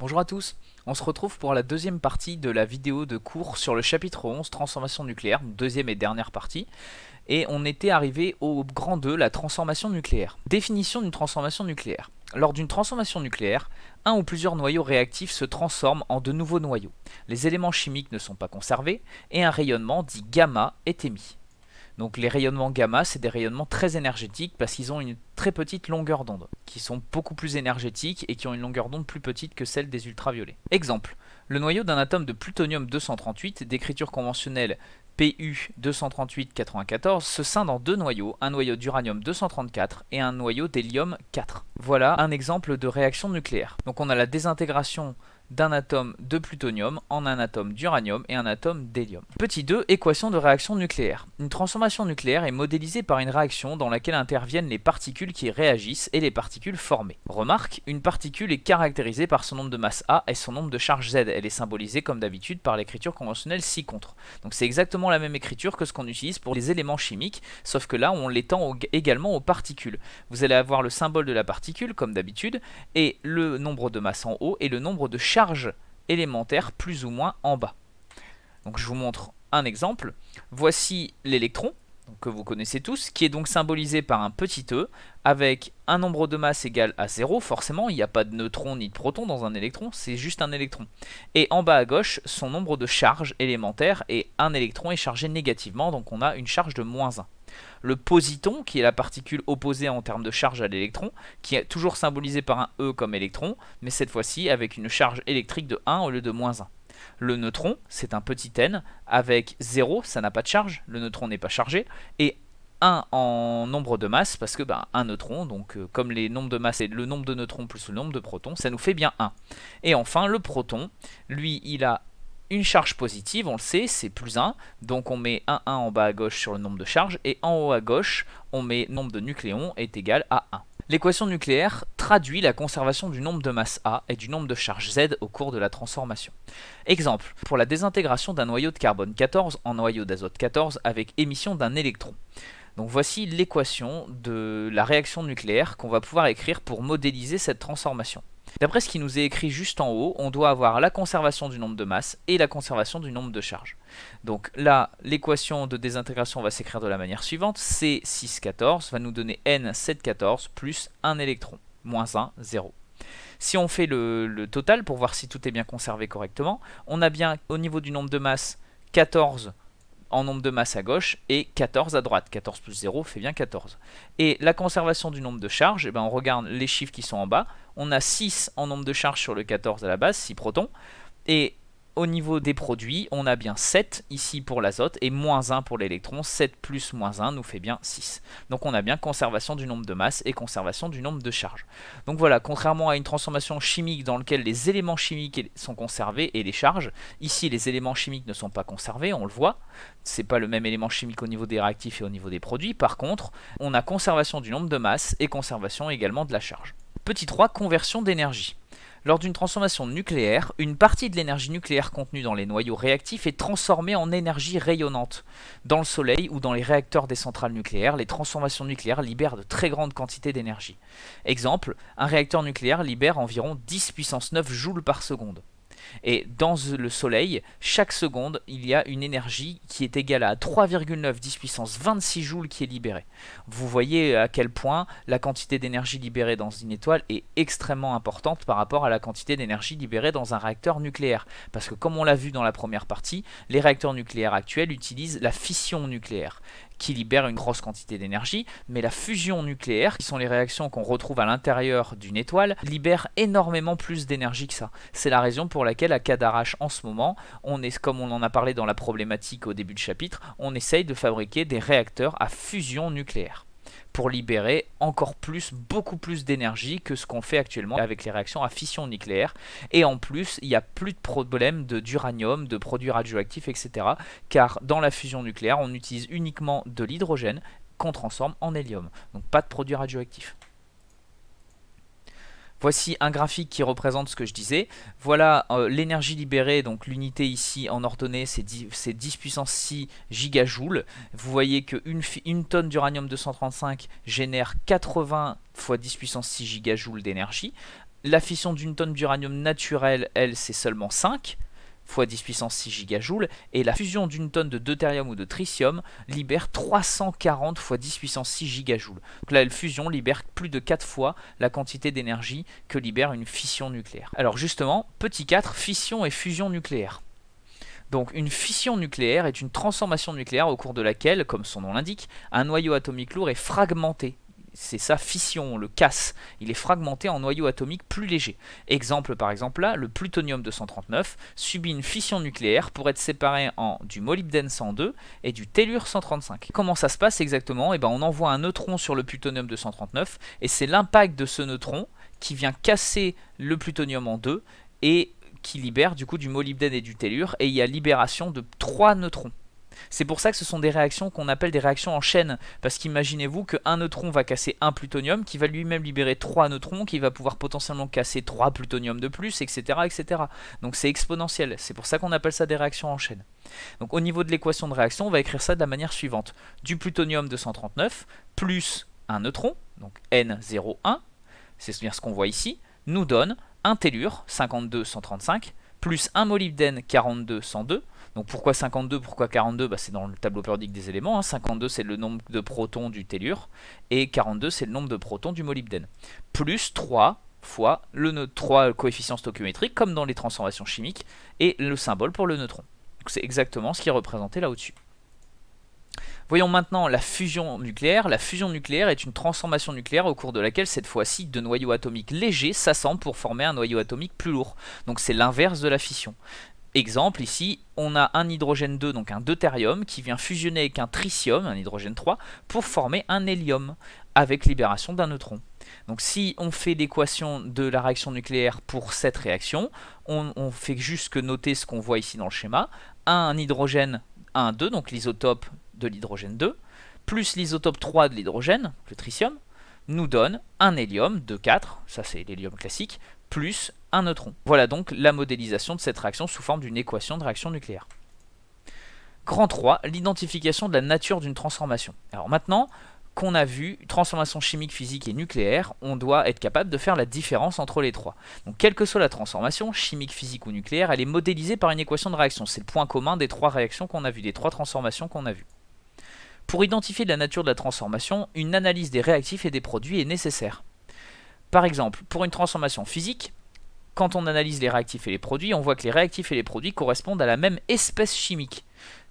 Bonjour à tous, on se retrouve pour la deuxième partie de la vidéo de cours sur le chapitre 11, transformation nucléaire, deuxième et dernière partie, et on était arrivé au grand 2, la transformation nucléaire. Définition d'une transformation nucléaire. Lors d'une transformation nucléaire, un ou plusieurs noyaux réactifs se transforment en de nouveaux noyaux. Les éléments chimiques ne sont pas conservés, et un rayonnement dit gamma est émis. Donc les rayonnements gamma, c'est des rayonnements très énergétiques parce qu'ils ont une très petite longueur d'onde, qui sont beaucoup plus énergétiques et qui ont une longueur d'onde plus petite que celle des ultraviolets. Exemple, le noyau d'un atome de plutonium 238 d'écriture conventionnelle Pu 238-94 se scinde en deux noyaux, un noyau d'uranium 234 et un noyau d'hélium 4. Voilà un exemple de réaction nucléaire. Donc on a la désintégration d'un atome de plutonium en un atome d'uranium et un atome d'hélium. Petit 2, équation de réaction nucléaire. Une transformation nucléaire est modélisée par une réaction dans laquelle interviennent les particules qui réagissent et les particules formées. Remarque, une particule est caractérisée par son nombre de masse A et son nombre de charge Z. Elle est symbolisée comme d'habitude par l'écriture conventionnelle ci contre. Donc c'est exactement la même écriture que ce qu'on utilise pour les éléments chimiques, sauf que là on l'étend également aux particules. Vous allez avoir le symbole de la particule comme d'habitude, et le nombre de masse en haut et le nombre de charges élémentaires plus ou moins en bas. Donc je vous montre un exemple. Voici l'électron, que vous connaissez tous, qui est donc symbolisé par un petit e, avec un nombre de masse égal à 0, forcément, il n'y a pas de neutrons ni de protons dans un électron, c'est juste un électron. Et en bas à gauche, son nombre de charges élémentaires, et un électron est chargé négativement, donc on a une charge de moins 1. Le positon, qui est la particule opposée en termes de charge à l'électron, qui est toujours symbolisé par un E comme électron, mais cette fois-ci avec une charge électrique de 1 au lieu de moins 1. Le neutron, c'est un petit n, avec 0, ça n'a pas de charge, le neutron n'est pas chargé, et 1 en nombre de masse, parce que un neutron, donc comme les nombres de masse et le nombre de neutrons plus le nombre de protons, ça nous fait bien 1. Et enfin, le proton, lui, il a une charge positive, on le sait, c'est plus 1, donc on met 1 en bas à gauche sur le nombre de charges, et en haut à gauche, on met le nombre de nucléons est égal à 1. L'équation nucléaire traduit la conservation du nombre de masse A et du nombre de charges Z au cours de la transformation. Exemple, pour la désintégration d'un noyau de carbone 14 en noyau d'azote 14 avec émission d'un électron. Donc voici l'équation de la réaction nucléaire qu'on va pouvoir écrire pour modéliser cette transformation. D'après ce qui nous est écrit juste en haut, on doit avoir la conservation du nombre de masse et la conservation du nombre de charges. Donc là, l'équation de désintégration va s'écrire de la manière suivante. C614 va nous donner N714 plus 1 électron, moins 1, 0. Si on fait le total pour voir si tout est bien conservé correctement, on a bien au niveau du nombre de masse 14 en nombre de masse à gauche et 14 à droite. 14 plus 0 fait bien 14. Et la conservation du nombre de charges, on regarde les chiffres qui sont en bas. On a 6 en nombre de charges sur le 14 à la base, 6 protons. Et au niveau des produits, on a bien 7 ici pour l'azote et moins 1 pour l'électron. 7 plus moins 1 nous fait bien 6. Donc on a bien conservation du nombre de masse et conservation du nombre de charges. Donc voilà, contrairement à une transformation chimique dans laquelle les éléments chimiques sont conservés et les charges, ici les éléments chimiques ne sont pas conservés, on le voit. C'est pas le même élément chimique au niveau des réactifs et au niveau des produits. Par contre, on a conservation du nombre de masse et conservation également de la charge. Petit 3, conversion d'énergie. Lors d'une transformation nucléaire, une partie de l'énergie nucléaire contenue dans les noyaux réactifs est transformée en énergie rayonnante. Dans le Soleil ou dans les réacteurs des centrales nucléaires, les transformations nucléaires libèrent de très grandes quantités d'énergie. Exemple, un réacteur nucléaire libère environ 10 puissance 9 joules par seconde. Et dans le Soleil, chaque seconde, il y a une énergie qui est égale à 3,9 10 puissance 26 joules qui est libérée. Vous voyez à quel point la quantité d'énergie libérée dans une étoile est extrêmement importante par rapport à la quantité d'énergie libérée dans un réacteur nucléaire. Parce que comme on l'a vu dans la première partie, les réacteurs nucléaires actuels utilisent la fission nucléaire, qui libère une grosse quantité d'énergie, mais la fusion nucléaire, qui sont les réactions qu'on retrouve à l'intérieur d'une étoile, libère énormément plus d'énergie que ça. C'est la raison pour laquelle à Cadarache en ce moment, comme on en a parlé dans la problématique au début du chapitre, on essaye de fabriquer des réacteurs à fusion nucléaire pour libérer encore plus, beaucoup plus d'énergie que ce qu'on fait actuellement avec les réactions à fission nucléaire. Et en plus, il n'y a plus de problème d'uranium, de produits radioactifs, etc. Car dans la fusion nucléaire, on utilise uniquement de l'hydrogène qu'on transforme en hélium. Donc pas de produits radioactifs. Voici un graphique qui représente ce que je disais. Voilà l'énergie libérée, donc l'unité ici en ordonnée c'est 10 puissance 6 gigajoules. Vous voyez qu'une tonne d'uranium 235 génère 80 fois 10 puissance 6 gigajoules d'énergie. La fission d'une tonne d'uranium naturel, elle, c'est seulement 5 fois 10 puissance 6 gigajoules, et la fusion d'une tonne de deutérium ou de tritium libère 340 fois 10 puissance 6 gigajoules. Donc là, la fusion libère plus de 4 fois la quantité d'énergie que libère une fission nucléaire. Alors justement, petit 4, fission et fusion nucléaire. Donc une fission nucléaire est une transformation nucléaire au cours de laquelle, comme son nom l'indique, un noyau atomique lourd est fragmenté. C'est sa fission, on le casse. Il est fragmenté en noyaux atomiques plus légers. Exemple par exemple là, le plutonium 239 subit une fission nucléaire pour être séparé en du molybdène 102 et du tellure 135. Comment ça se passe exactement? On envoie un neutron sur le plutonium 239 et c'est l'impact de ce neutron qui vient casser le plutonium en deux et qui libère du coup du molybdène et du tellure, et il y a libération de 3 neutrons. C'est pour ça que ce sont des réactions qu'on appelle des réactions en chaîne, parce qu'imaginez-vous qu'un neutron va casser un plutonium, qui va lui-même libérer 3 neutrons, qui va pouvoir potentiellement casser 3 plutoniums de plus, etc. etc. Donc c'est exponentiel, c'est pour ça qu'on appelle ça des réactions en chaîne. Donc au niveau de l'équation de réaction, on va écrire ça de la manière suivante. Du plutonium 239 plus un neutron, donc N01, c'est bien ce qu'on voit ici, nous donne un tellure 52-135 plus un molybdène 42-102. Donc pourquoi 52, pourquoi 42? C'est dans le tableau périodique des éléments. 52 c'est le nombre de protons du tellure et 42 c'est le nombre de protons du molybdène. Plus 3 fois le 3 coefficients stoichiométriques comme dans les transformations chimiques et le symbole pour le neutron. C'est exactement ce qui est représenté là au-dessus. Voyons maintenant la fusion nucléaire. La fusion nucléaire est une transformation nucléaire au cours de laquelle cette fois-ci deux noyaux atomiques légers s'assemblent pour former un noyau atomique plus lourd. Donc c'est l'inverse de la fission. Exemple, ici, on a un hydrogène 2, donc un deutérium, qui vient fusionner avec un tritium, un hydrogène 3, pour former un hélium, avec libération d'un neutron. Donc si on fait l'équation de la réaction nucléaire pour cette réaction, on fait juste que noter ce qu'on voit ici dans le schéma. Un hydrogène 1, 2, donc l'isotope de l'hydrogène 2, plus l'isotope 3 de l'hydrogène, le tritium, nous donne un hélium 2, 4, ça c'est l'hélium classique, plus un neutron. Voilà donc la modélisation de cette réaction sous forme d'une équation de réaction nucléaire. Grand 3, l'identification de la nature d'une transformation. Alors maintenant qu'on a vu transformation chimique, physique et nucléaire, on doit être capable de faire la différence entre les trois. Donc quelle que soit la transformation, chimique, physique ou nucléaire, elle est modélisée par une équation de réaction. C'est le point commun des trois réactions qu'on a vues, des trois transformations qu'on a vues. Pour identifier la nature de la transformation, une analyse des réactifs et des produits est nécessaire. Par exemple, pour une transformation physique, quand on analyse les réactifs et les produits, on voit que les réactifs et les produits correspondent à la même espèce chimique.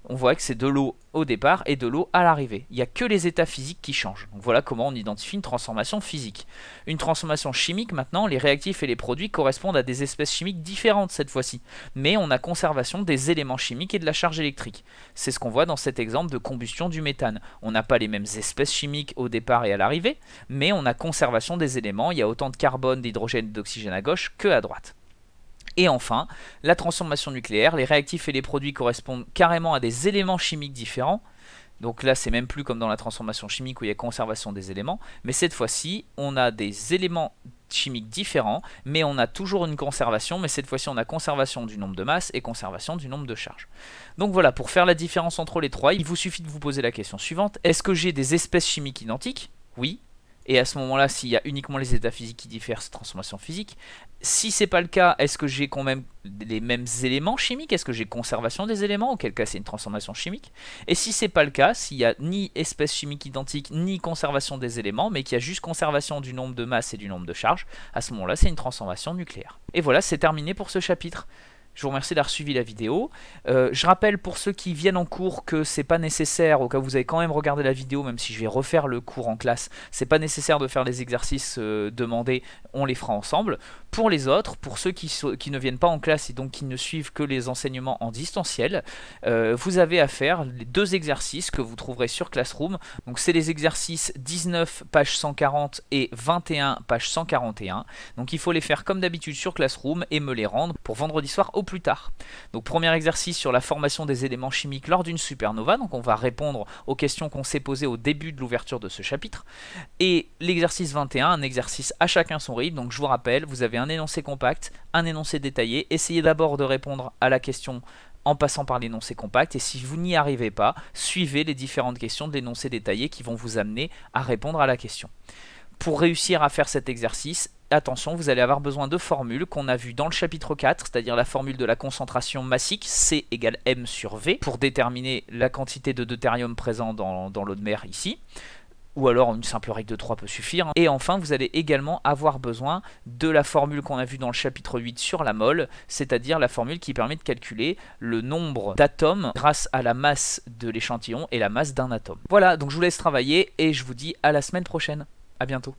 On voit que c'est de l'eau au départ et de l'eau à l'arrivée. Il n'y a que les états physiques qui changent. Donc voilà comment on identifie une transformation physique. Une transformation chimique, maintenant, les réactifs et les produits correspondent à des espèces chimiques différentes cette fois-ci. Mais on a conservation des éléments chimiques et de la charge électrique. C'est ce qu'on voit dans cet exemple de combustion du méthane. On n'a pas les mêmes espèces chimiques au départ et à l'arrivée, mais on a conservation des éléments. Il y a autant de carbone, d'hydrogène et d'oxygène à gauche que à droite. Et enfin, la transformation nucléaire, les réactifs et les produits correspondent carrément à des éléments chimiques différents. Donc là, c'est même plus comme dans la transformation chimique où il y a conservation des éléments. Mais cette fois-ci, on a des éléments chimiques différents, mais on a toujours une conservation. Mais cette fois-ci, on a conservation du nombre de masses et conservation du nombre de charges. Donc voilà, pour faire la différence entre les trois, il vous suffit de vous poser la question suivante. Est-ce que j'ai des espèces chimiques identiques? Oui. Et à ce moment-là, s'il y a uniquement les états physiques qui diffèrent, c'est transformation physique. Si c'est pas le cas, est-ce que j'ai quand même les mêmes éléments chimiques? Est-ce que j'ai conservation des éléments? Auquel cas c'est une transformation chimique. Et si c'est pas le cas, s'il n'y a ni espèce chimique identique, ni conservation des éléments, mais qu'il y a juste conservation du nombre de masses et du nombre de charges, à ce moment-là c'est une transformation nucléaire. Et voilà, c'est terminé pour ce chapitre. Je vous remercie d'avoir suivi la vidéo. Je rappelle pour ceux qui viennent en cours que c'est pas nécessaire, au cas où vous avez quand même regardé la vidéo, même si je vais refaire le cours en classe, c'est pas nécessaire de faire les exercices demandés, on les fera ensemble. Pour les autres, pour ceux qui ne viennent pas en classe et donc qui ne suivent que les enseignements en distanciel, vous avez à faire les deux exercices que vous trouverez sur Classroom. Donc c'est les exercices 19 page 140 et 21 page 141. Donc il faut les faire comme d'habitude sur Classroom et me les rendre pour vendredi soir au plus tard. Donc premier exercice sur la formation des éléments chimiques lors d'une supernova. Donc on va répondre aux questions qu'on s'est posées au début de l'ouverture de ce chapitre. Et l'exercice 21, un exercice à chacun son rythme. Donc je vous rappelle, vous avez un énoncé compact, un énoncé détaillé. Essayez d'abord de répondre à la question en passant par l'énoncé compact, et si vous n'y arrivez pas, suivez les différentes questions de l'énoncé détaillé qui vont vous amener à répondre à la question. Pour réussir à faire cet exercice, attention, vous allez avoir besoin de formules qu'on a vues dans le chapitre 4, c'est-à-dire la formule de la concentration massique, C égale M sur V, pour déterminer la quantité de deutérium présent dans l'eau de mer ici. Ou alors une simple règle de 3 peut suffire. Et enfin, vous allez également avoir besoin de la formule qu'on a vue dans le chapitre 8 sur la mole, c'est-à-dire la formule qui permet de calculer le nombre d'atomes grâce à la masse de l'échantillon et la masse d'un atome. Voilà, donc je vous laisse travailler et je vous dis à la semaine prochaine. À bientôt.